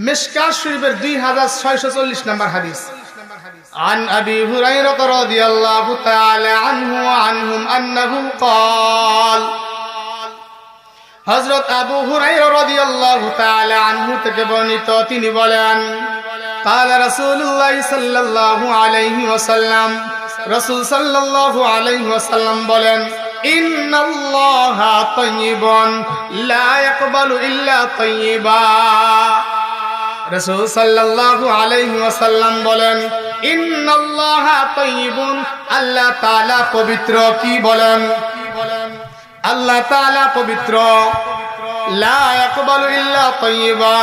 মিশকাত শরীফের 2640 নম্বর হাদিস। عن أبي هريرة رضي الله تعالى عنه وعنهم أنه قال হযরত আবু হুরায়রা রাদিয়াল্লাহু তাআলা আনহু থেকে বর্ণিত, তিনি বলেন قال رسول الله صلى الله عليه وسلم রাসূল সাল্লাল্লাহু আলাইহি ওয়াসাল্লাম বলেন ইন্নাল্লাহা তাইয়্যিবুন লা ইয়াকবালু ইল্লা তাইয়্যিবা। রাসূল সাল্লাল্লাহু আলাইহি ওয়াসাল্লাম বলেন ইন্নাল্লাহা তাইয়্যিবুন, আল্লাহ তাআলা পবিত্র। কি বলেন? আল্লাহ তাআলা পবিত্র। লা ইয়াকবালু ইল্লা তাইয়্যিবা,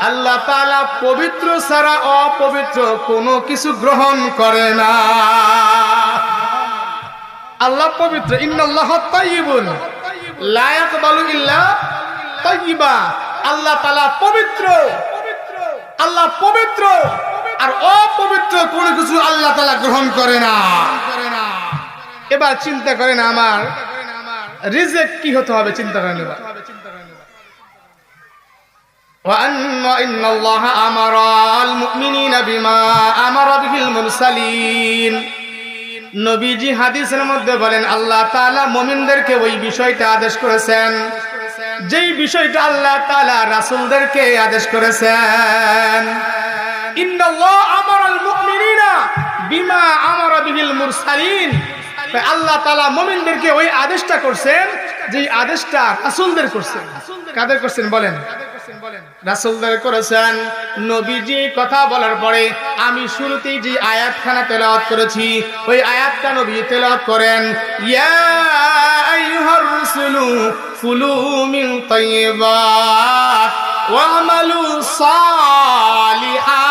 আল্লাহ তাআলা পবিত্র ছাড়া অপবিত্র কোনো কিছু গ্রহণ করে না। আল্লাহ পবিত্র। ইন্নাল্লাহা তাইয়্যিবুন লা ইয়াকবালু ইল্লা তাইয়্যিবা, আল্লাহ তাআলা পবিত্র। আল্লাহ পবিত্র আর অপবিত্র কোনো কিছু আল্লাহ তাআলা গ্রহণ করে না। এবার চিন্তা করেন আমার রিজিক কি হতে হবে, চিন্তা করেন। এবার وَأَنَّ اللَّهَ أَمَرَ الْمُؤْمِنِينَ بِمَا أَمَرَ بِهِ الْمُرْسَلِينَ। নবীজি হাদিসের মধ্যে বলেন আল্লাহ তাআলা মুমিনদেরকে ওই বিষয়টা আদেশ করেছেন যেই বিষয়টা আল্লাহ তাআলা রাসূলদেরকে আদেশ করেছেন। ইন্নাল্লাহা আমারাল মুমিনিনা বিমা আমারা বিহিল মুরসালিন, আল্লাহ তাআলা মুমিনদেরকে ওই আদেশটা করছেন যেই আদেশটা রাসূলদের করছেন। কাদের করছেন বলেন? রাসূলদের করেছেন। নবীজি কথা বলার পরে আমি শুরুতেই যে আয়াতখানা তেলাওয়াত করেছি ওই আয়াতটা নবী তেলাওয়াত করেন, ইয়া আইয়ুহার রাসূলু কুলু মিন তাইয়্যিবাত ওয়া আমালু সালিহা।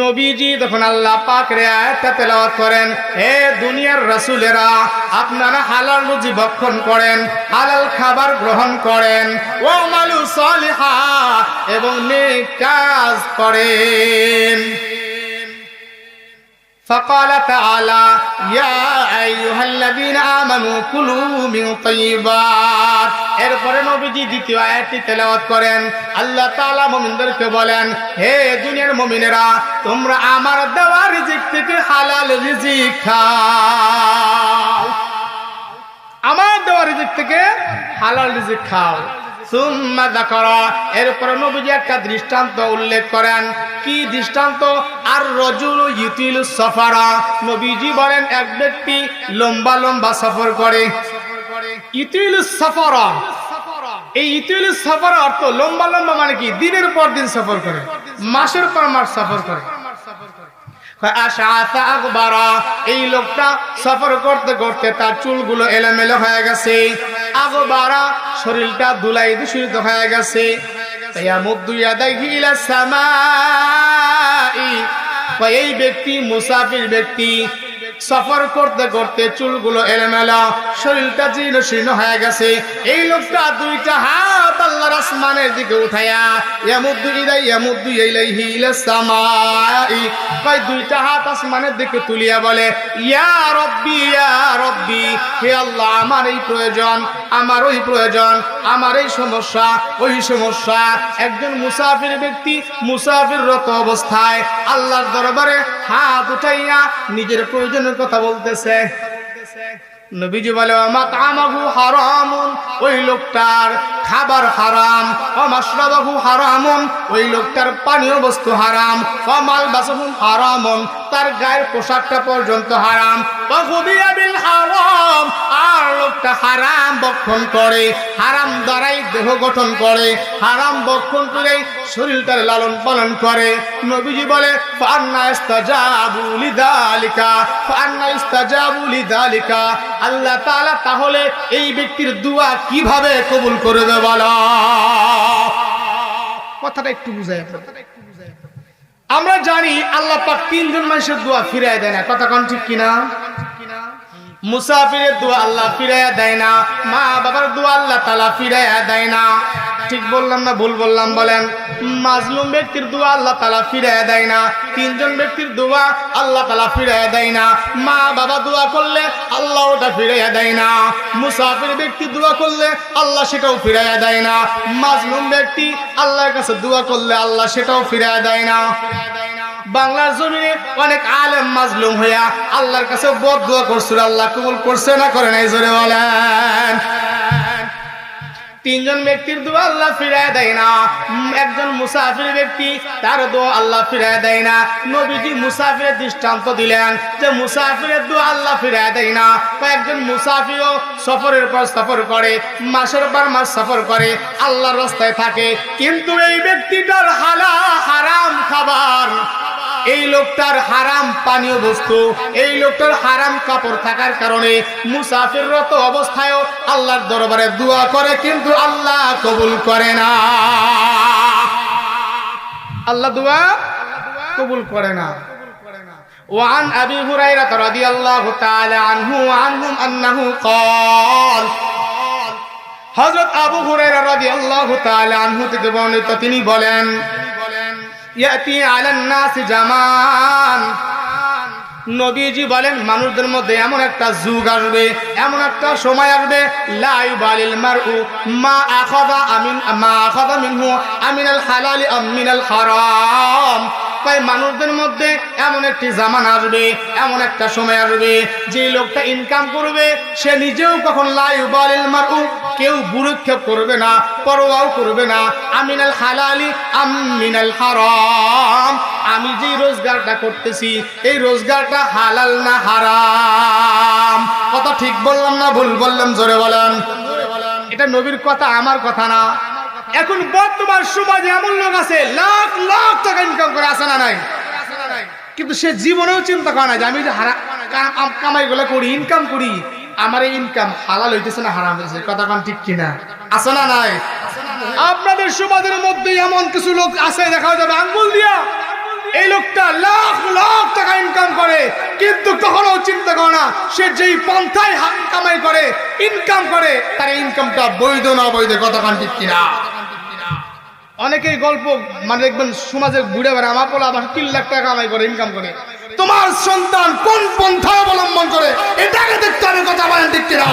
নবীজি তখন আল্লাহ পাকের আয়াতটা তেলাওয়াত করেন, হে দুনিয়ার রাসূলেরা, আপনারা হালাল রুজি ভক্ষণ করেন, হালাল খাবার গ্রহণ করেন, ওয়া আমালু সালিহা, এবং নেক কাজ করেন। فقال تعالى يا ايها الذين امنوا كلوا من طيبات। এরপরে নবীজি দ্বিতীয় আয়াতটি তেলাওয়াত করেন। আল্লাহ তাআলা মুমিনদেরকে বলেন, হে দুনিয়ার মুমিনেরা, তোমরা আমার দেওয়া রিজিক থেকে হালাল রিজিক খাও। আমার দেওয়া রিজিক থেকে হালাল রিজিক খাও। সুম্মা যাকারা, এরপর নবীজি একটা দৃষ্টান্ত উল্লেখ করেন। কি দৃষ্টান্ত? আর রাজুলু ইউতিলু সফারা, নবীজি বলেন এক ব্যক্তি লম্বা লম্বা সফর করে। ইউতিলু সফারা, এই ইউতিলু সফারা অর্থ লম্বা লম্বা মানে কি? দিনের পর দিন সফর করে, মাসের পর মাস সফর করে। আশআসা আকবারা, এই লোকটা সফর করতে করতে তার চুলগুলো এলোমেলো হয়ে গেছে। আকবারা, শরীরটা ধুলায় দূষিত হয়ে গেছে। ইয়ামুদ্দু ইয়াদাইহি ইলাস সামাই, এই ব্যক্তি মুসাফির ব্যক্তি সফর করতে করতে চুলগুলো এলোমেলো, শরীরটা জীর্ণ শীর্ণ হয়ে গেছে। এই লোকটা দুইটা হাত আল্লাহর আসমানের দিকে উঠায়া ইয়ামুদ্দু ইলাইহি ইলাস সামাই, কয় দুইটা হাত আসমানের দিকে তুলিয়া বলে, ইয়া রব্বি ইয়া রব্বি, হে আল্লাহ, আমার এই প্রয়োজন, আমার ওই প্রয়োজন, আমার এই সমস্যা, ওই সমস্যা। একজন মুসাফির ব্যক্তি মুসাফিররত অবস্থায় আল্লাহর দরবারে হাত উঠাইয়া নিজের প্রয়োজনের কথা বলতেছে। নবীজি বলে মাতআমাহু হারামুন, ওই লোকটার খাবার হারাম। ওয়া মাশরাবাহু হারামুন, ওই লোকটার পানীয় বস্তু হারাম। ওয়া মালবাসুহু হারামুন, তার গায়ের পোশাকটা পর্যন্ত হারাম। ওয়া গুদিয়া বিল হারাম, আর লোকটা হারাম ভক্ষণ করে, হারাম দ্বারাই দেহ গঠন করে, হারাম ভক্ষণ করে শরীরটার লালন পালন করে। নবীজি বলে ফান্না ইস্তাজাবু লিযালিকা, ফান্না ইস্তাজাবু লিযালিকা, আল্লাহ তাআলা তাহলে এই ব্যক্তির দোয়া কিভাবে কবুল করবে বলো? কথাটা একটু বুঝাই। আমরা জানি আল্লাহ পাক তিনজন মানুষের দোয়া ফিরায় দেয় না। কথা কোন ঠিক কিনা? মুসাফিরের দোয়া আল্লাহ ফিরাইয়া দেয় না, মা বাবার দোয়া আল্লাহ তাআলা ফিরাইয়া দেয় না। ঠিক বললাম না ভুল বললাম বলেন? মাজলুম ব্যক্তির দোয়া আল্লাহ তাআলা ফিরাইয়া দেয় না, তিনজন ব্যক্তির দোয়া আল্লাহ তাআলা ফিরাইয়া দেয় না। মা বাবা দোয়া করলে আল্লাহ ওটা ফিরাইয়া দেয় না, মুসাফির ব্যক্তি দোয়া করলে আল্লাহ সেটাও ফিরাইয়া দেয় না, মাজলুম ব্যক্তি আল্লাহর কাছে দোয়া করলে আল্লাহ সেটাও ফিরাইয়া দেয় না। বাংলার জমিনে অনেক আলেম মাজলুম হইয়া আল্লাহর কাছে বদদুয়া করছিল, আল্লাহ কবুল করছে না করে নাই? জোরে বলেন। তিনজন ব্যক্তির দোয়া আল্লাহ ফিরায় দেয় না। একজন মুসাফির ব্যক্তি, তার দোয়া আল্লাহ ফিরায় দেয় না। নবীজি মুসাফিরের দৃষ্টান্ত দিলেন যে মুসাফিরের দোয়া আল্লাহ ফিরায় দেয় না। কয়েকজন মুসাফিরও সফরের পর সফর করে, মাসের পর মাস সফর করে, আল্লাহর রাস্তায় থাকে, কিন্তু এই ব্যক্তিটার হারাম খাবার, এই লোকটার হারাম পানীয় বস্তু, এই লোকটার হারাম কাপড় থাকার কারণে মুসাফিররত অবস্থায়ও আল্লাহর দরবারে দোয়া করে, কিন্তু আল্লাহ কবুল করে না। আল্লাহ দোয়া কবুল করে না। ওয়ান আবি হুরায়রা রাদিয়াল্লাহু তাআলা আনহু আনহুম আন্নাহু ক্বাল, হযরত আবু হুরায়রা রাদিয়াল্লাহু তাআলা আনহু থেকে বর্ণিত, তিনি বলেন, ইয়াতি আলান নাস জামান, নবীজি বলেন মানুষদের মধ্যে এমন একটা যুগ আসবে, এমন একটা সময় আসবে, লা ইউবালিল মারউ মা আখাযা মিনহু আমিনাল হালাল আম মিনাল হারাম। তাই মানুষদের মধ্যে এমন একটি জামানা আসবে, এমন একটা সময় আসবে, যে লোকটা ইনকাম করবে সে নিজেও কখন লা ইউবালিল মারউ, কেউ ভ্রুক্ষেপ করবে না, পরোয়াও করবে না, আমিনাল হালালি আম মিনাল হারাম, আমি যে রোজগারটা করতেছি এই রোজগারটা হালাল না হারাম। কথা ঠিক বললাম না ভুল বললাম? জোরে বলেন। এটা নবীর কথা, আমার কথা না। এখন বর্তমান সমাজে এমন লোক আছে লাখ লাখ টাকা ইনকাম করে, আসে না নাই? কিন্তু সে জীবনেও চিন্তা করে না যে আমি যে কামাই গুলো করি, ইনকাম করি, আমার এই ইনকাম হালাল হইতেছে না হারাম হইতেছে। কথা কোন ঠিক কিনা? আছে না নাই? আপনাদের সমাজের মধ্যে এমন কিছু লোক আছে, দেখা যাবে আঙ্গুল দিয়া এই লোকটা লাখ লাখ টাকা ইনকাম করে, কিন্তু কখনো চিন্তা করে না সে যেই পন্থায় কামাই করে, ইনকাম করে, তার ইনকামটা বৈধ না অবৈধ। কথা কোন ঠিক কিনা? অনেকেই গল্প মানে দেখবেন সমাজে ঘুরে বেড়ায়, আমার পোলা আবার 3 লাখ টাকা কামাই করে, ইনকাম করে। তোমার সন্তান কোন পন্থা অবলম্বন করে এটাকে দেখতে হবে। কথা বলেন ঠিক কিনা?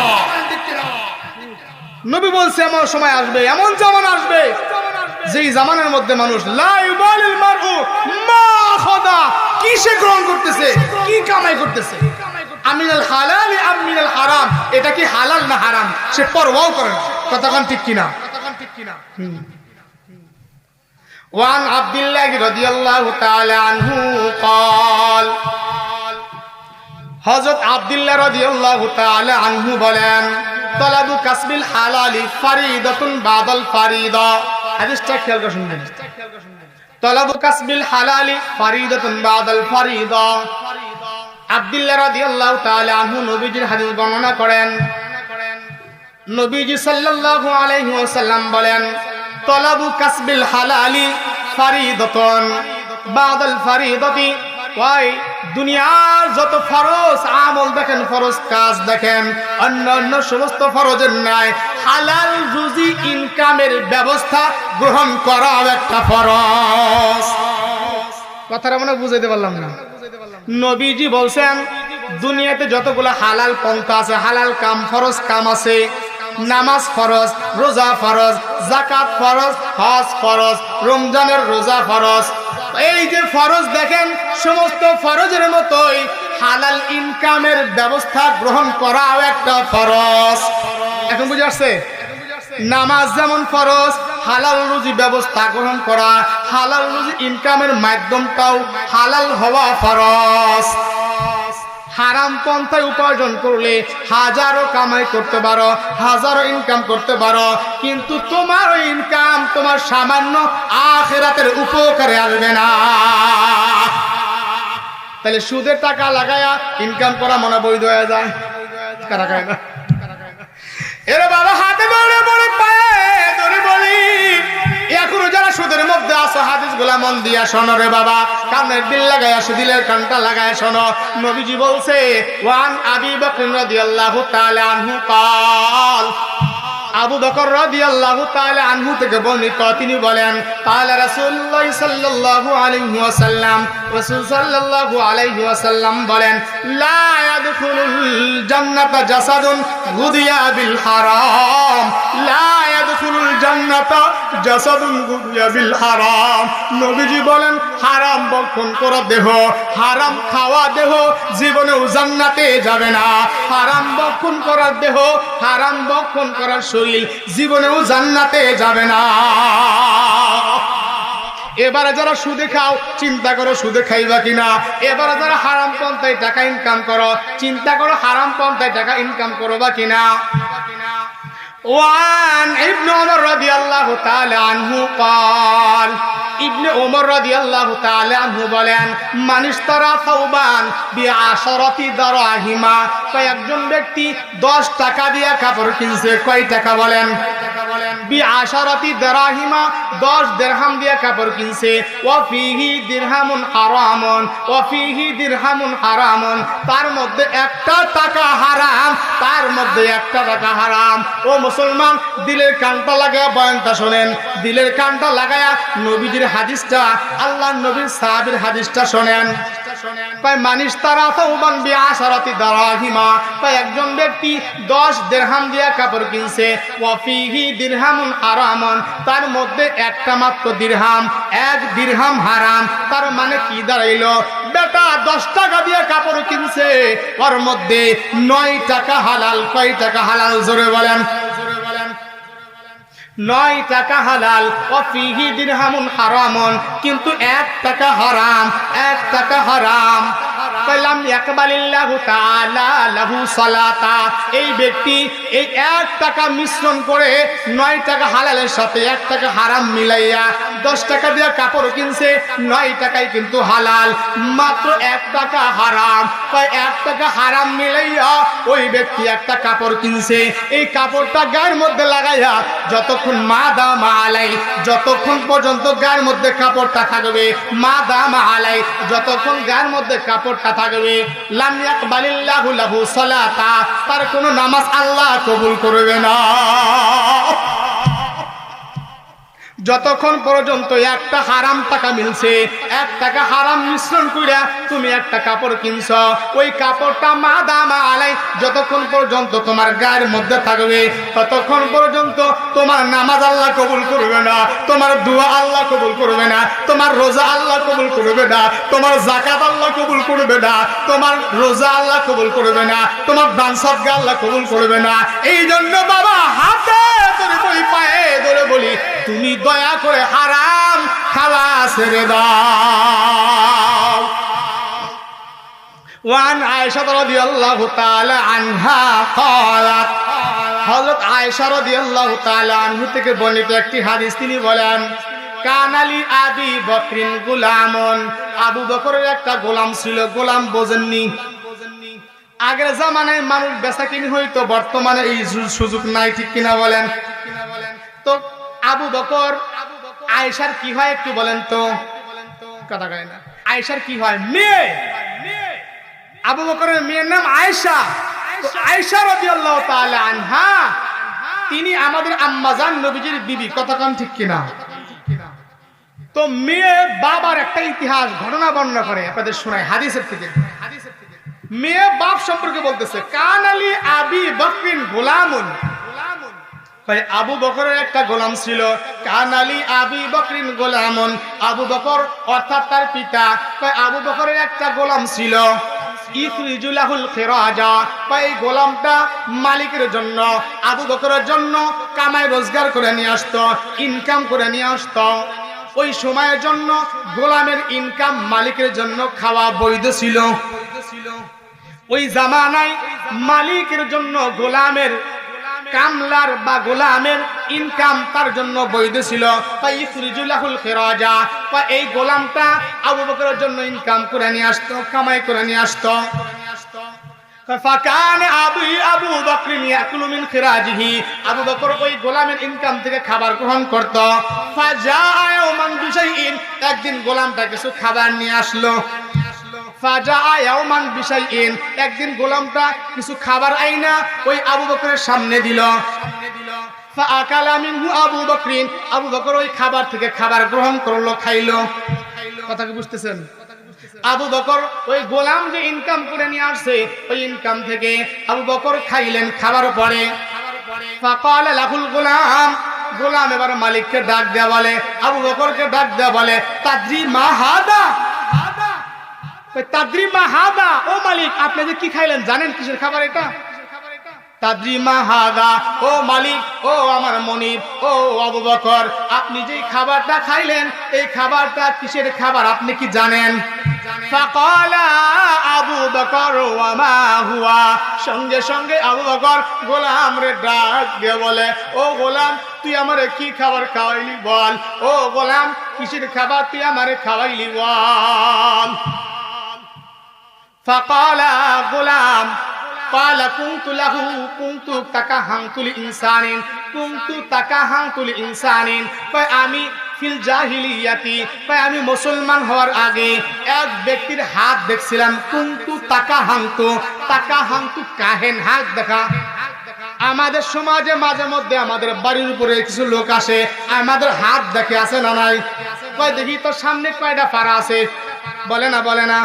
নবী বলছে এমন সময় আসবে, এমন জামানা আসবে, যেই জামানার মধ্যে মানুষ লা ইউবালিল মারউ মা আখাযা, কি সে গ্রহণ করতেছে, কি কামাই করতেছে, আমিনাল হালালি আম মিনাল হারাম, এটা কি হালাল না হারাম, সে পরোয়াও করে না। কথা কোন ঠিক কিনা? ওয়ান আব্দুল্লাহ রাদিয়াল্লাহু তাআলা আনহু ক্বাল, হযরত আব্দুল্লাহ রাদিয়াল্লাহু তাআলা আনহু বলেন, তালাবু কাসবিল হালালি ফারিদাতুন বাদাল ফারিদা। হাদিসটা খেয়াল করে শুনবেন। তালাবু কাসবিল হালালি ফারিদাতুন বাদাল ফারিদা। আব্দুল্লাহ রাদিয়াল্লাহু তাআলা আনহু নবীজির হাদিস বর্ণনা করেন। নবীজি সাল্লাল্লাহু আলাইহি ওয়াসাল্লাম বলেন, তালাবু কাসবিল হালালি ফারিদাতুন বাদাল ফারিদাতি। ওই দুনিয়ার যত ফরজ আমল দেখেন, ফরজ কাজ দেখেন, অন্যান্য সমস্ত ফরজের ন্যায় হালাল রুজি ইনকামের ব্যবস্থা গ্রহণ করাও একটা ফরজ। কথাটা মনে বুঝাইতে পারলাম না? নবীজি বলছেন দুনিয়াতে যতগুলো হালাল পন্থা আছে, হালাল কাম, ফরজ কাম আছে, নামাজ ফরজ, রোজা ফরজ, যাকাত ফরজ, হজ ফরজ, রমজানের রোজা ফরজ, এই যে ফরজ দেখেন, সমস্ত ফরজের মতোই হালাল ইনকামের ব্যবস্থা গ্রহণ করাও একটা ফরজ। এখন বুঝে আসছে? নামাজ যেমন ফরজ, হালাল রুজি ব্যবস্থা গ্রহণ করা, হালাল রুজি ইনকামের মাধ্যমটাও হালাল হওয়া ফরজ। হারাম পন্থায় উপার্জন করলে হাজারো কামাই করতে পারো, হাজারো ইনকাম করতে পারো, কিন্তু তোমার ওই ইনকাম তোমার সামান্য আখিরাতের উপকারে আসবে না। তাহলে সুদের টাকা লাগায়া ইনকাম করা মনে বৈধ হয়ে যায়? কারা কারা না? এরে বাবা, হাতে ধরে বলে পায়ে ধরে বলি, এখনো যারা সুদের মধ্যে আছে হাদিস আওয়াজগুলা মন দিয়া শোনো রে বাবা, কানের দিল লাগায়া দিলের কানটা লাগায় শোনো। নবীজি বলছে ওয়ান আবি বকর রাদিয়াল্লাহু তাআলা আনহু قال আবু বকর রাদিয়াল্লাহু তাআলা আনহু থেকে বর্ণিত, তিনি বলেন ক্বালা রাসূলুল্লাহ সাল্লাল্লাহু আলাইহি ওয়াসাল্লাম, রাসূল সাল্লাল্লাহু আলাইহি ওয়াসাল্লাম বলেন লা ইয়াদখুলুল জান্নাতা জাসাদুন গুদিয়া বিল হারাম, লা ইয়াদখুলুল জান্নাতা জাসাদুন গুদিয়া বিল হারাম। নবীজি বলেন হারাম ভক্ষণ করা দেহ, হারাম খাওয়া দেহ জীবনেও জান্নাতে যাবে না। হারাম ভক্ষণ করার দেহ, হারাম ভক্ষণ করার শরীর জীবনেও জান্নাতে যাবে না। এবারে যারা সুদে খাও চিন্তা করো সুদে খাইবা কিনা। এবারে যারা হারাম পন্থায় টাকা ইনকাম করো চিন্তা করো হারাম পন্থায় টাকা ইনকাম করবা কিনা। ওয়ান ইবনে ওমর রাদিয়াল্লাহু তাআলা আনহু قال, ইবনে ওমর রাদিয়াল্লাহু তাআলা আনহু বলেন মানিশতারা সাওবান বিআশরাতি দারাহিমা, একজন ব্যক্তি 10 টাকা দিয়ে কাপড় কিনছে। কয় টাকা বলেন? বিআশরাতি দারাহিমা, 10 দিরহাম দিয়ে কাপড় কিনছে। ওয়া ফিহি দিরহামুন হারামুন, ওয়া ফিহি দিরহামুন হারামুন, তার মধ্যে একটা টাকা হারাম, তার মধ্যে একটা টাকা হারাম। ও মুসলমান, দিলের কানটা লাগায়া বয়ানটা শোনেন, দিলের কানটা লাগায়া নবীজির হাদিসটা, আল্লাহর নবীর সাহাবীর হাদিসটা শোনেন। কয় মানিশতারা সাওবান বিআশরাতি দারাহিমা, কয় একজন ব্যক্তি 10 দিরহাম দিয়ে কাপড় কিনছে। ওয়া ফিহি দিরহামুন হারামুন, তার মধ্যে একটা মাত্র দিরহাম, এক দিরহাম হারাম। তার মানে কি দাঁড়াইলো? বেটা 10 টাকা দিয়ে কাপড় কিনছে, ওর মধ্যে 9 টাকা হালাল। কয় টাকা হালাল? জোরে বলেন। 9 টাকা হালাল। ওয়া ফিহি দিরহামুন হারামুন, কিন্তু 1 টাকা হারাম, 1 টাকা হারাম। কালাম ইয়াকবালিল্লাহু তাআলা লাহু সালাতা, এই ব্যক্তি এই 1 টাকা মিশ্রণ করে 9 টাকা হালালের সাথে 1 টাকা হারাম মিলাইয়া 10 টাকা দিয়ে কাপড় কিনছে, 9 টাকাই কিন্তু হালাল, মাত্র 1 টাকা হারাম। তাই 1 টাকা হারাম মিলাইয়া ওই ব্যক্তি একটা কাপড় কিনছে। এই কাপড়টা গায়ের মধ্যে লাগাইয়া যতক্ষণ মা দামা আলাই, যতক্ষণ পর্যন্ত গায়ের মধ্যে কাপড়টা থাকবে, মা দামা আলাই, যতক্ষণ গায়ের মধ্যে কাপড়টা থাকবে, লাম ইয়াকবালিল্লাহু লাহু সালাতা, তার কোনো নামাজ আল্লাহ কবুল করবে না। যতক্ষণ পর্যন্ত একটা হারাম টাকা মিলছে, 1 টাকা হারাম মিশ্রণ কইরা তুমি একটা কাপড় কিনছ, ওই কাপড়টা মা দামা আলাই যতক্ষণ পর্যন্ত তোমার গায়ের মধ্যে থাকবে, ততক্ষণ পর্যন্ত তোমার নামাজ আল্লাহ কবুল করবে না, তোমার দোয়া আল্লাহ কবুল করবে না, তোমার রোজা আল্লাহ কবুল করবে না, তোমার যাকাত আল্লাহ কবুল করবে না, তোমার রোজা আল্লাহ কবুল করবে না, তোমার দান সদকা আল্লাহ কবুল করবে না। এই জন্য বাবা হাতে ধরে বলি, পায়ে ধরে বলি, তুমি দয়া করে হারাম খাওয়া ছেড়ে দাও। ওয়ান আয়েশা রাদিয়াল্লাহু তাআলা আনহা قالت, হযরত আয়েশা রাদিয়াল্লাহু তাআলা আনহা থেকে বর্ণিত একটি হাদিস, তিনি বলেন কানালি আবি বকরিন গুলামুন, আবু বকরের একটা গোলাম ছিল। গোলাম বোঝেননি? আগের জামানায় মানুষ বেচাকিনি হইতো, বর্তমানে এই সুযোগ নাই, ঠিক কিনা বলেন? তো আবু বকর, আয়েশার কি হয় একটু বলেন তো? কথা কয় না। আয়েশার কি হয়? মেয়ে। আবু বকরের মেয়ের নাম আয়েশা। তো আয়েশা রাদিয়াল্লাহু তাআলা আনহা, তিনি আমাদের আম্মাজান নবীজির বিবি। কথা কন ঠিক কিনা? তো মেয়ে বাবার একটা ইতিহাস ঘটনা বর্ণনা করে, আপনাদের শোনায় হাদিসের থেকে। মেয়ে বাপ সম্পর্কে বলতেছে কানালি আবি বকরিন গোলামুন, ভাই আবু বকরের একটা গোলাম ছিল। কানালি আবি বকরিন গোলামুন, আবু বকর অর্থাৎ তার পিতা, আবু বকরের একটা গোলাম ছিল। ইখরিজুলাহুল খিরাজা, এই গোলামটা মালিকের জন্য, আবু বকরের জন্য কামাই রোজগার করে নিয়ে আসতো, ইনকাম করে নিয়ে আসতো। ওই সময়ের জন্য গোলামের ইনকাম মালিকের জন্য খাওয়া বৈধ ছিল। ওই জামানায় মালিকের জন্য গোলামের, কামলার বা গোলামের ইনকাম তার জন্য বৈধ ছিল। তাই ইখরিজুলাহুল খিরাজা, এই গোলামটা আবু বকরের জন্য ইনকাম করে নিয়ে আসতো, কামাই করে নিয়ে আসতো। ফাকান আবু বকর ইয়াকুলু মিন খিরাজিহি, আবু বকর ওই গোলামের ইনকাম থেকে খাবার গ্রহণ করত। ফাজাআ ইয়াওমান বিশাইইন, একদিন গোলামটা কিছু খাবার নিয়ে আসলো। ফাজাআ ইয়াওমান বিশাইইন, একদিন গোলামটা কিছু খাবার আইনা ওই আবু বকরের সামনে দিল। ফাআকালা মিনহু আবু বকরিন, আবু বকর ওই খাবার থেকে খাবার গ্রহণ করলো, খাইলো। কথা কি বুঝতেছেন? আবু বকর ওই গোলাম যে ইনকাম করে নিয়ে আসছে, ওই ইনকাম থেকে আবু বকর খাইলেন। খাবার পরে ফাকালা লাহুল গোলাম, গোলাম এবার মালিককে ডাক দেয়া বলে, আবু বকরকে ডাক দেয়া বলে, তাদরি মা হাদা, তাদরি মা হাদা, ও মালিক আপনি যে কি খাইলেন জানেন কিসের খাবার এটা? তাদরি মা হাদা, ও মালিক, ও আমার মনিব, ও আবু বকর, আপনি যে খাবারটা খাইলেন এই খাবারটা কিসের খাবার আপনি কি জানেন? ফাকালা আবু বকর ওয়া মা হুয়া, সঙ্গে সঙ্গে আবু বকর গোলাম রে ডাক দিয়ে বলে, ও গোলাম তুই আমারে কি খাবার খাওয়াইলি বল, ও গোলাম কিসের খাবার তুই আমারে খাওয়াইলি বল। ফাকালা গোলাম ক্বালা কুনতু তাকাহানতুল ইনসানিন, কুনতু তাকাহানতুল ইনসানিন, আমি ফিল জাহিলিয়াতি, আমি মুসলমান হওয়ার আগে এক ব্যক্তির হাত দেখছিলাম। কুনতু তাকাহানতু, তাকাহানতু কাহেন, হাত দেখা। আমাদের সমাজে মাঝে মধ্যে আমাদের বাড়ির উপরে কিছু লোক আসে, আমাদের হাত দেখে, আছে না নাই? কয় দেখি তোর সামনে কয়টা পাড়া আছে, বলে না বলে না।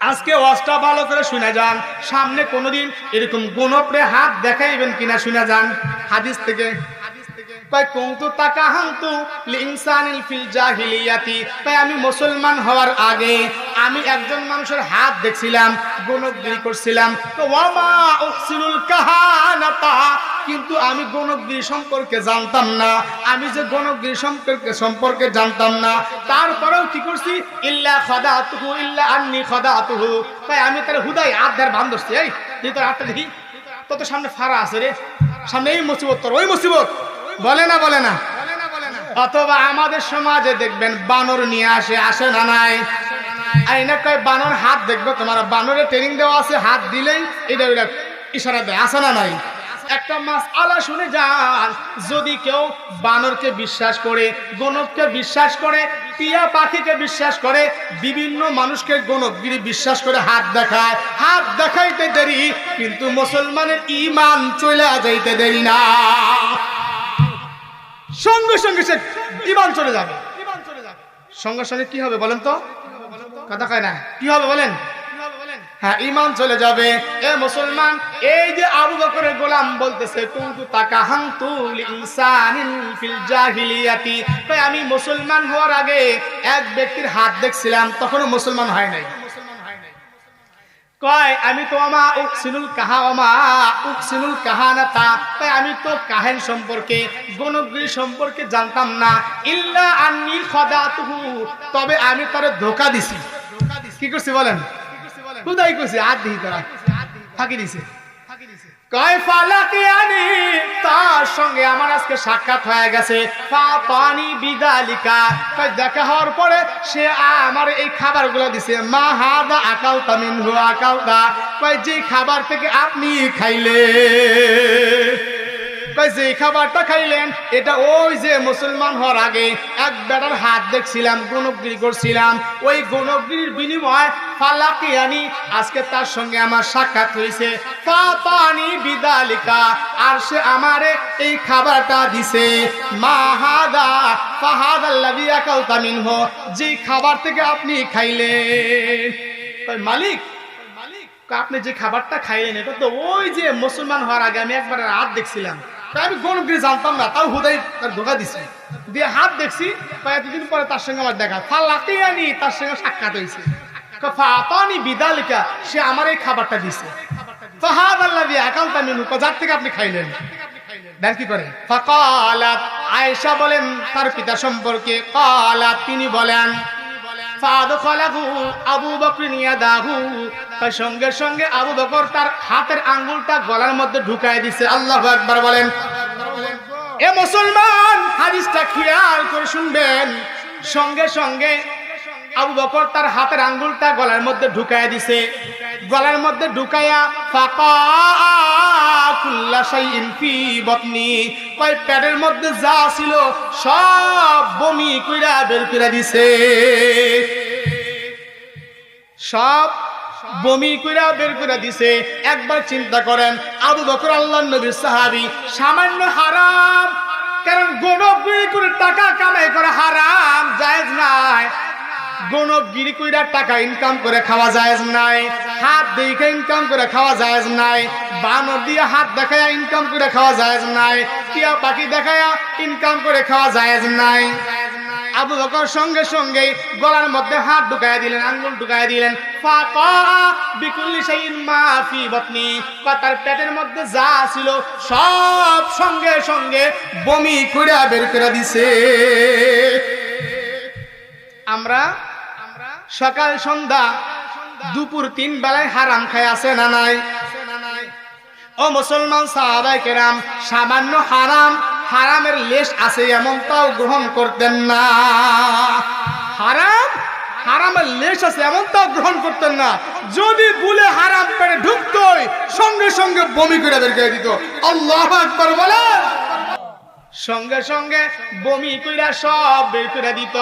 আজকে ওয়াজটা ভালো করে শুনে যান, সামনে কোনোদিন এরকম গোনপরে হাত দেখাইবেন কিনা শুনে যান হাদিস থেকে। কুনতু তাকাহানতু লিইনসানিল ফিল জাহিলিয়াতি, আমি মুসলমান হওয়ার আগে আমি একজন মানুষের হাত দেখছিলাম, গণকগিরি করছিলাম। তো ওয়ামা উহসিনুল কাহানাতা, কিন্তু আমি গণকগিরি সম্পর্কে জানতাম না, আমি যে গণকগিরি সম্পর্কে জানতাম না, তারপরেও কি করছি, ইল্লা খাদাতুহু ইল্লা আন্নি খাদাতুহু, আমি তার হুদাই হাত ধরে বাঁধ ধরছি। এই তুই তোর হাতটা দেখি, তো সামনে ফাড়া আছে রে, সামনে এই মুসিবত, তোর ওই মুসিবত, বলে না বলে না। অথবা আমাদের সমাজে দেখবেন বানর নিয়ে আসে, আসে না নাই? আইনা কয় বানর হাত দেখবে, তোমার বানরের ট্রেনিং দেওয়া আছে, হাত দিলেই এটা ইশারা দেয়, আসে না নাই? একটা মাসআলা শুনে যান, যদি কেউ বানরকে বিশ্বাস করে, গণককে বিশ্বাস করে, টিয়া পাখিকে বিশ্বাস করে, বিভিন্ন মানুষকে গণকগিরি বিশ্বাস করে হাত দেখায়, হাত দেখাইতে দেরি কিন্তু মুসলমানের ঈমান চলে যাইতে দেরি না, সঙ্গে সঙ্গে সে ঈমান চলে যাবে। সঙ্গে সঙ্গে কি হবে বলেন তো? কথা কয় না, কি হবে বলেন? হ্যাঁ, ঈমান চলে যাবে। এ মুসলমান, এই যে আবু বকরের গোলাম বলতেছে কুনতু তাকাহানতু লিইনসানিন ফিল জাহিলিয়াতি, আমি মুসলমান হওয়ার আগে এক ব্যক্তির হাত দেখছিলাম, তখনও মুসলমান হয় নাই। কয় আমি তো উকসিনুল কাহানাতা, আমি তো কাহেন সম্পর্কে, গণকগিরি সম্পর্কে জানতাম না। ইল্লা আন্নি খাদাতুহু, তবে আমি তারে ধোঁকা দিছি। কি করছি বলেন? খুদাই কইছে, হাত দিই তারা ফাঁকি দিছে। কয় ফালাকিয়ানি, তার সঙ্গে আমার আজকে সাক্ষাৎ হয়ে গেছে। ফাতানি বিদালিকা, কয় দেখা হওয়ার পরে সে আমার এই খাবারগুলো দিছে। মা হাদা আকালতা মিনহু আকালতা, কয় যে খাবার থেকে আপনি খাইলে, যে খাবারটা খাইলেন এটা ওই যে মুসলমান হওয়ার আগে এক বেটার হাত দেখছিলাম, গণকগিরি করছিলাম, ওই গণকগিরির বিনিময় ফালাকিয়ানি, আজকে তার সঙ্গে আমার সাক্ষাৎ হয়েছে। ফাতানি বিদালিকা, আর সে আমারে এই খাবারটা দিছে। মা হাদা ফাহাদাল্লাযী আকালতা মিনহু, যে খাবার থেকে আপনি খাইলেন। মালিক, আপনি যে খাবারটা খাইলেন এটা তো ওই যে মুসলমান হওয়ার আগে আমি একবার হাত দেখছিলাম, আমি গণকগিরি জানতাম না, তাও হুদাই তার ধোঁকা দিছি, দিয়ে হাত দেখছি। এতদিন পরে তার সঙ্গে আমার দেখা, ফালাকিয়ানি, তার সঙ্গে সাক্ষাৎ হয়েছে। ফাতানি বিদালিকা, সে আমার এই খাবারটা দিছে। ফাহাদাল্লাযী আকালতা মিনহু, যার থেকে আপনি খাইলেন। দেখ কি করে? ফাকালাত, আয়েশা বলেন তার পিতা সম্পর্কে, কালাত, তিনি বলেন, ফাদখালাহু আবু বকর ইয়াদাহু, সঙ্গে সঙ্গে আবু বকর তার হাতের আঙ্গুলটা গলার মধ্যে ঢুকায় দিছে। আল্লাহু আকবার বলেন। এ মুসলমান, হাদিসটা খেয়াল করে শুনবেন। সঙ্গে সঙ্গে আবু বকর তার হাতের আঙ্গুলটা গলার মধ্যে ঢুকায়া দিছে, গলার মধ্যে ঢুকায়া ফাকা কুল্লা শাইইন ফি বাতনি, কয় পেটের মধ্যে যা ছিল সব বমি কইরা বের করে দিছে, সব বমি কইরা বের করে দিছে। একবার চিন্তা করেন, আবু বকর আল্লাহর নবীর সাহাবী, সামান্য হারাম, কারণ গণকগিরি করে টাকা কামাই করা হারাম, জায়েজ নাই। গণকগিরি কইরা টাকা ইনকাম করে খাওয়া জায়েজ নাই, হাত দেখে ইনকাম করে খাওয়া জায়েজ নাই, বানর দিয়ে হাত দেখায়া ইনকাম করে খাওয়া জায়েজ নাই, টিয়া পাখি দেখায়া ইনকাম করে খাওয়া জায়েজ নাই। আবু বকর সঙ্গে সঙ্গে গলার মধ্যে হাত ঢুকায় দিলেন, আঙ্গুল ঢুকায় দিলেন, ফাকা বিকুল্লি শাইইন মা ফি বাতনি, তার পেটের মধ্যে যা ছিল সব সঙ্গে সঙ্গে বমি কইরা বের করে দিছে। আমরা সকাল সন্ধ্যা দুপুর 3 বেলায় হারাম খায় আছে না নাই? ও মুসলমান সাহাবায়ে কেরাম, সামান্য হারামের লেশ আছে এমনটাও গ্রহণ করতেন না। হারামের লেশ আছে এমনটাও গ্রহণ করতেন না। যদি ভুলে হারাম পেটে ঢুকতোই সঙ্গে সঙ্গে বমি করে বের করে দিত। আল্লাহু আকবার বলেন। সঙ্গে সঙ্গে বমি কইরা সব বের করে দিত।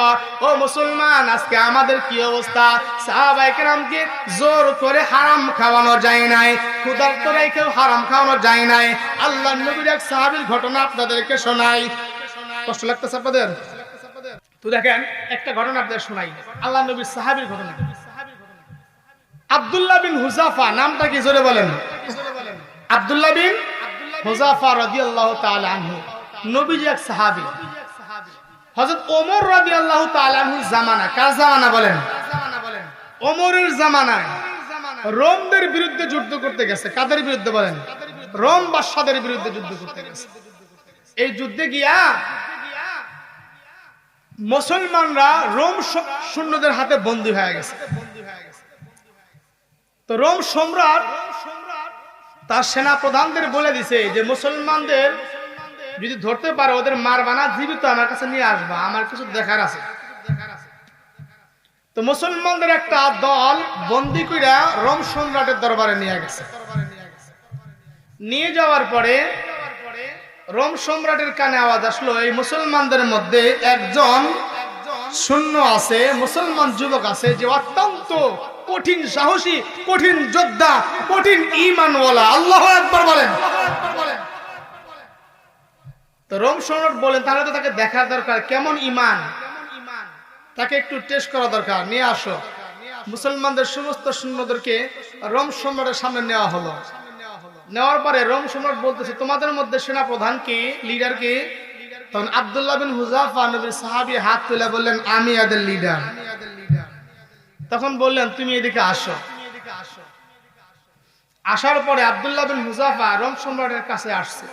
ও মুসলমান, আজকে আমাদের কি অবস্থা? সাহাবায়ে কেরামকে জোর করে হারাম খাওয়ানো যায় নাই, ক্ষুধার্ত রেখেও হারাম খাওয়ানো যায় নাই। আল্লাহর নবীর এক সাহাবীর ঘটনা আপনাদেরকে শোনাই। কষ্ট লাগতেছে আপনাদের? তো দেখেন, একটা ঘটনা আপনাদের শোনাই, আল্লাহর নবীর সাহাবীর ঘটনা। আব্দুল্লাহ বিন হুযাফা, নামটা কি জোরে বলেন? আব্দুল্লাহ বিন হুযাফা রাদিয়াল্লাহু তাআলা আনহু নবীজি এক সাহাবী। হযরত ওমর রাদিয়াল্লাহু তাআলা আনহুর জামানা, কার জামানা বলেন? ওমরের জামানায় রোমদের বিরুদ্ধে যুদ্ধ করতে গেছে। কাদের বিরুদ্ধে বলেন? রোম বাদশাদের বিরুদ্ধে যুদ্ধ করতে গেছে। এই যুদ্ধে গিয়া মুসলমানরা রোম সৈন্যদের হাতে বন্দী হয়ে গেছে। তো রোম সম্রাট তার সেনা প্রধানদের বলে দিছে যে মুসলমানদের যদি ধরতে পারো ওদের মারবা না, জীবিত আমার কাছে নিয়ে আসবা, আমার কিছু দেখার আছে। তো মুসলমানদের একটা দল বন্দী কইরা রোম সম্রাটের দরবারে নিয়ে গেছে। নিয়ে যাওয়ার পরে রোম সম্রাটের কানে আওয়াজ আসলো, এই মুসলমানদের মধ্যে একজন সৈন্য আছে, মুসলমান যুবক আছে, যে অত্যন্ত কঠিন সাহসী, কঠিন যোদ্ধা, কঠিন ঈমানওয়ালা। আল্লাহু আকবার বলেন। তো রোম সম্রাট বলেন, তাহলে তো তাকে দেখার দরকার, কেমন ঈমান, তাকে একটু টেস্ট করা দরকার, নিয়ে আসো। মুসলমানদের সমস্ত সৈন্যদেরকে রোম সম্রাটের সামনে নেওয়া হলো। নেওয়ার পরে রোম সম্রাট বলতেছে, তোমাদের মধ্যে সেনা প্রধান কে, লিডার কে? তখন আব্দুল্লাহ বিন হুযাফা নবীর সাহাবী হাত তুলে বললেন, আমি এদের লিডার। তখন বললেন, তুমি এদিকে আসো। আসার পরে আব্দুল্লাহ বিন হুযাফা রোম সম্রাটের কাছে আসছে।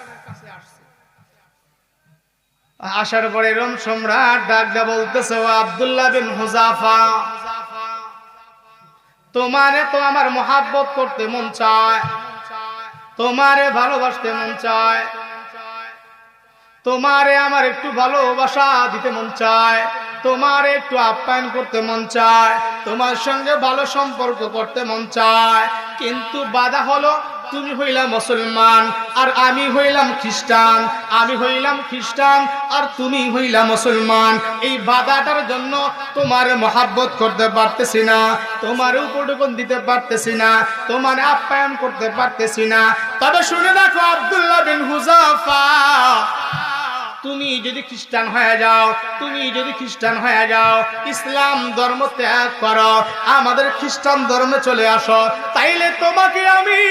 আসার পরে রোম সম্রাট ডাক দিয়ে বলতেছে, ও আব্দুল্লাহ বিন হুযাফা, তোমারে তো আমার মহব্বত করতে মন চায়, তোমারে ভালোবাসতে মন চায়, তোমারে আমার একটু ভালোবাসা দিতে মন চায়, তোমার একটু আপ্যায়ন করতে মন চায়, তোমার সঙ্গে ভালো সম্পর্ক করতে মন চায়, কিন্তু বাধা হলো তুমি হইলা মুসলমান আর আমি হইলাম খ্রিস্টান, আমি হইলাম খ্রিস্টান আর তুমি হইলা মুসলমান। এই বাধাটার জন্য তোমার মহব্বত করতে পারতেছি না, তোমার উপটুকুন দিতে পারতেছি না, তোমার আপ্যায়ন করতে পারতেছি না। তবে শুনে দেখো আব্দুল্লাহ বিন হুযাফা, তুমি যদি খ্রিস্টান হয়ে যাও, তুমি যদি খ্রিস্টান হয়ে যাও, ইসলাম ধর্ম ত্যাগ করো, আমাদের খ্রিস্টান ধর্মে চলে আসো, তাইলে তোমাকে আমি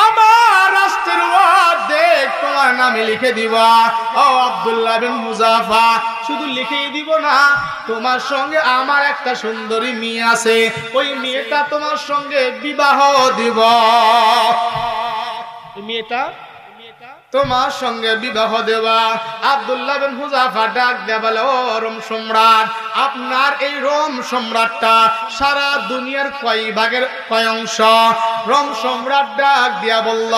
আমার রাষ্ট্রের অর্ধেক তোমার নামে লিখে দিব। ও আব্দুল্লাহ বিন হুযাফা, শুধু লিখেই দিব না, তোমার সঙ্গে আমার একটা সুন্দরী মেয়ে আছে, ওই মেয়েটা তোমার সঙ্গে বিবাহ দিব। মেয়েটা তোমার সঙ্গে বিবাহ দেবা। আব্দুল্লাহ বিন হুযাফা ডাক দেয়া বলে, ও রোম সম্রাট, আপনার এই রোম সম্রাটটা সারা দুনিয়ার কয় ভাগের কয় অংশ? রোম সম্রাট ডাক দিয়া বলল,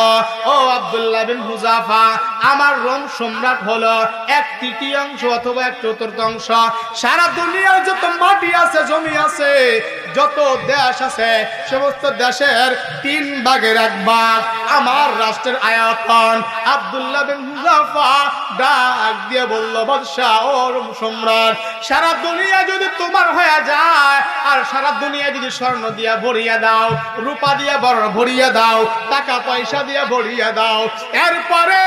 ও আব্দুল্লাহ বিন হুযাফা, আমার রোম সম্রাট হলো 1/3 অথবা 1/4 সারা দুনিয়ার যত মাটি আছে, জমি আছে, যত দেশ আছে, সমস্ত দেশের 3 ভাগের 1 ভাগ আমার রাষ্ট্রের আয়তন। আব্দুল্লাহ বিন হুযাফা ডাক দিয়ে বলল, বাদশা ও রোম সম্রাট, সারা দুনিয়া যদি তোমার হয়ে যায়, আর সারা দুনিয়া যদি স্বর্ণ দিয়া ভরিয়ে দাও, রূপা দিয়া ভরিয়ে দাও, টাকা পয়সা দিয়া ভরিয়ে দাও, এরপরে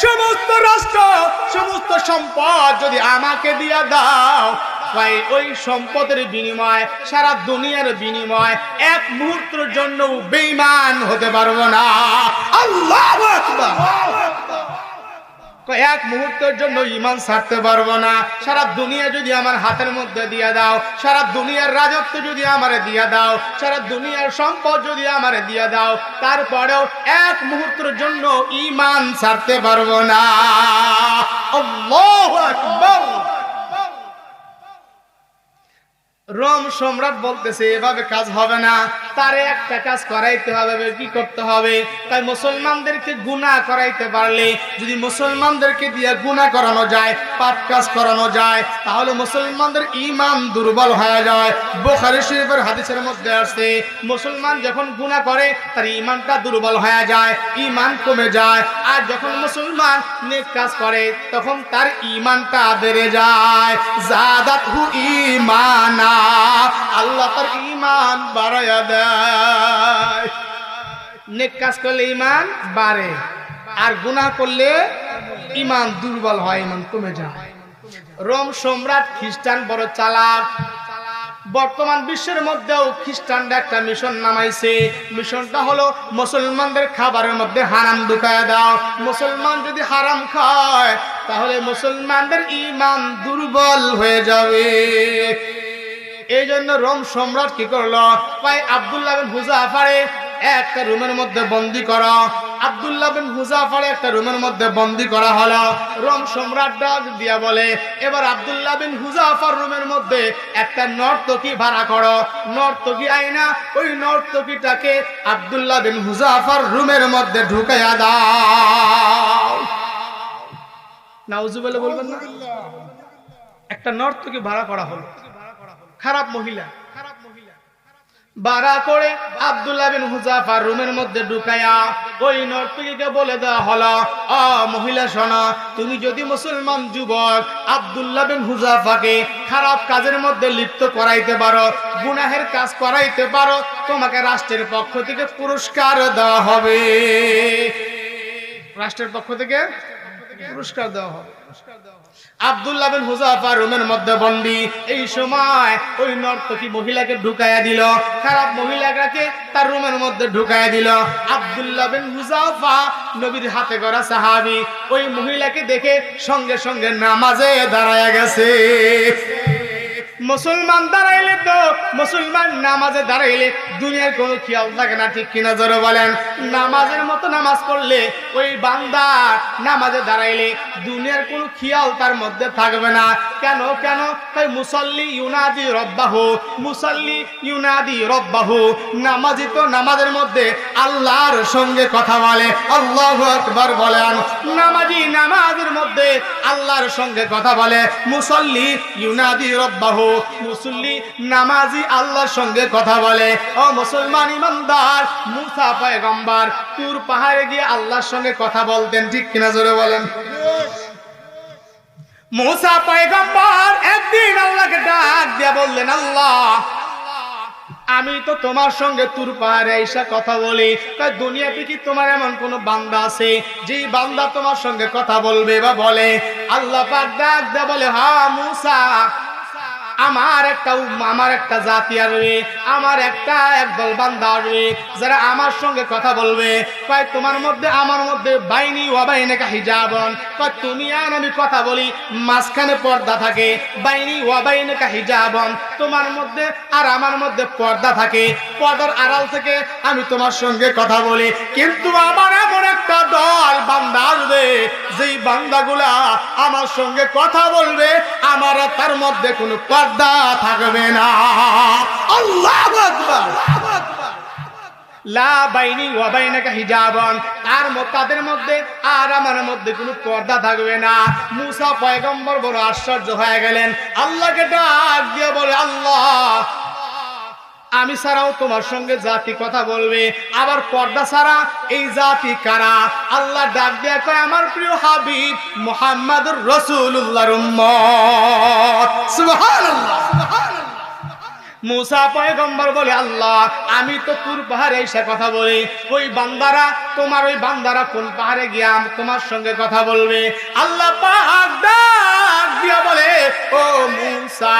সমস্ত রাষ্ট্র, সমস্ত সম্পদ যদি আমাকে দিয়া দাও, ভাই ওই সম্পদের বিনিময়, সারা দুনিয়ার বিনিময়, 1 মুহূর্তের জন্য বেঈমান হতে পারবো না। আল্লাহু আকবার। 1 মুহূর্তের জন্য ঈমান ছাড়তে পারবো না। সারা দুনিয়া যদি আমার হাতের মধ্যে দিয়ে দাও, সারা দুনিয়ার রাজত্ব যদি আমারে দিয়ে দাও, সারা দুনিয়ার সম্পদ যদি আমারে দিয়ে দাও, তারপরেও 1 মুহূর্তের জন্য ঈমান ছাড়তে পারবো না। আল্লাহু আকবার। রোম সম্রাট বলতেছে, এভাবে কাজ হবে না, তারে একটা কাজ করাইতে হবে। কি করতে হবে? তাই মুসলমানদেরকে গুনাহ করাইতে পারলে, যদি মুসলমানদেরকে দিয়ে গুনাহ করানো যায়, পাপ কাজ করানো যায়, তাহলে মুসলমানদের ঈমান দুর্বল হয়ে যায়। বুখারী শরীফের হাদিসের মধ্যে আছে, মুসলমান যখন গুনাহ করে তার ঈমানটা দুর্বল হয়ে যায়, ঈমান কমে যায়। আর যখন মুসলমান নেক কাজ করে তখন তার ঈমানটা বেড়ে যায়। যাদাতহু ঈমানা, আল্লাহ তার ঈমান বাড়ায়া দেয়। নেক কাজ করলে ঈমান বাড়ে, আর গুনাহ করলে ঈমান দুর্বল হয়, ঈমান কমে যায়। রোম সম্রাট খ্রিস্টান বড় চালাক। বর্তমান বিশ্বের মধ্যেও খ্রিস্টানরা একটা মিশন নামাইছে। মিশনটা হলো মুসলমানদের খাবারের মধ্যে হারাম ঢুকায় দাও। মুসলমান যদি হারাম খায় তাহলে মুসলমানদের ঈমান দুর্বল হয়ে যাবে। এই জন্য রোম সম্রাট কি করলো? ভাই আব্দুল্লাহ বিন হুযাফারে একটা রুমের মধ্যে বন্দী করা। আব্দুল্লাহ বিন হুযাফারে একটা রুমের মধ্যে বন্দী করা হলো। রোম সম্রাট ডাক দিয়া বলে, এবার আব্দুল্লাহ বিন হুযাফার রুমের মধ্যে একটা নর্তকী ভাড়া করো। নর্তকী আইনা ওই নর্তকীটাকে আব্দুল্লাহ বিন হুযাফার রুমের মধ্যে ঢুকাইয়া দাও। নাউজুবিল্লাহ বলবেন না? একটা নর্তকী ভাড়া করা হলো, খারাপ মহিলা ভাড়া করে আব্দুল্লাহ বিন হুযাফার রুমের মধ্যে ঢুকায়া ওই নর্তকীকে বলে দেওয়া হলো, ও মহিলা শোনো, তুমি যদি মুসলমান যুবক আব্দুল্লাহ বিন হুযাফাকে খারাপ কাজের মধ্যে লিপ্ত করাইতে পারো, গুনাহের কাজ করাইতে পারো, তোমাকে রাষ্ট্রের পক্ষ থেকে পুরস্কার দেওয়া হবে। রাষ্ট্রের পক্ষ থেকে পুরস্কার দেওয়া হবে। আব্দুল্লাহ বিন হুযাফা রুমের মধ্যে বন্দী। এই সময় ওই নর্তকী মহিলাকে ঢুকায়া দিল, খারাপ মহিলাকে তার রুমের মধ্যে ঢুকায়া দিল। আব্দুল্লাহ বিন হুযাফা নবীর হাতে গড়া সাহাবী, ওই মহিলাকে দেখে সঙ্গে সঙ্গে নামাজে দাঁড়ায়া গেছে। মুসলমান দাঁড়াইলে তো, মুসলমান নামাজে দাঁড়াইলে দুনিয়ার কোনো খেয়াল থাকে না, ঠিক কিনা জোরে বলেন? নামাজের মতো নামাজ পড়লে ওই বান্দা নামাজে দাঁড়াইলে দুনিয়ার কোনো খেয়াল তার মধ্যে থাকবে না। কেন কেন? তাই মুসাল্লি ইউনাদি রব্বাহু, মুসাল্লি ইউনাদি রব্বাহু। নামাজি তো নামাজের মধ্যে আল্লাহর সঙ্গে কথা বলে। আল্লাহু আকবার বলেন। নামাজি নামাজের মধ্যে আল্লাহর সঙ্গে কথা বলে। মুসাল্লি ইউনাদি রব্বাহু, মুসল্লি নামাজি আল্লাহর সঙ্গে কথা বলে। ও মুসলমান ইমানদার, মুসা পয়গম্বর তুর পাহাড়ে গিয়ে আল্লাহর সঙ্গে কথা বলতেন, ঠিক কিনা জোরে বলেন? মুসা পয়গম্বর একদিন আল্লাহকে ডাক দিয়ে বললেন, আল্লাহ, আমি তো তোমার সঙ্গে তুর পাহাড়ে এসে কথা বলি, তাই দুনিয়াতে কি তোমার এমন কোন বান্দা আছে যেই বান্দা তোমার সঙ্গে কথা বলবে বা বলে? আল্লাহ পাক ডাক দিয়ে বলে, হ্যাঁ মুসা, আমার একটা জাতি আসবে, আমার একদল বান্দা আসবে যারা আমার সঙ্গে কথা বলবে। কয় তোমার মধ্যে আমার মধ্যে বাইনি ওয়া বাইনাকা হিজাবন, কয় তুমি আর আমি কথা বলি মাঝখানে পর্দা থাকে, বাইনি ওয়া বাইনাকা হিজাবন, তোমার মধ্যে আর আমার মধ্যে পর্দা থাকে, পর্দার আড়াল থেকে আমি তোমার সঙ্গে কথা বলি। কিন্তু আমার এমন একটা দল বান্দা আসবে যেই বান্দাগুলা আমার সঙ্গে কথা বলবে, আমার তার মধ্যে কোনো পর্দা থাকবে না। আল্লাহু আকবার। লা বাইনি ওয়া বাইনাকা হিজাবন, তাদের মধ্যে আর আমার মধ্যে কোনো পর্দা থাকবে না। মুসা পয়গম্বর বড় আশ্চর্য হয়ে গেলেন, আল্লাহকে ডাক দিয়ে বলে, আল্লাহ আমি ছাড়াও তোমার সঙ্গে জাতি কথা বলবে, আবার পর্দা ছাড়া এই জাতি কারা? আল্লাহ ডাক দিয়ে কয়, আমার প্রিয় হাবিব মুহাম্মদুর রাসূলুল্লাহর উম্মত। সুবহানাল্লাহ। মুসা পয়গম্বর বলে, আল্লাহ আমি তো তুর পাহাড়ে এসে কথা বলি, ওই বান্দারা কোন পাহাড়ে গিয়া তোমার সঙ্গে কথা বলবে? আল্লাহ পাক ডাক দিয়া বলে, ও মুসা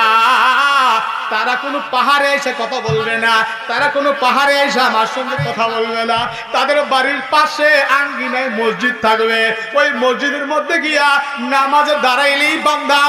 তারা কোনো পাহাড়ে এসে কথা বলবে না, তারা কোনো পাহাড়ে এসে আমার সঙ্গে কথা বলবে না। তাদের বাড়ির পাশে আঙ্গিনায় মসজিদ থাকবে, ওই মসজিদের মধ্যে গিয়া নামাজে দাঁড়াইলেই বান্দা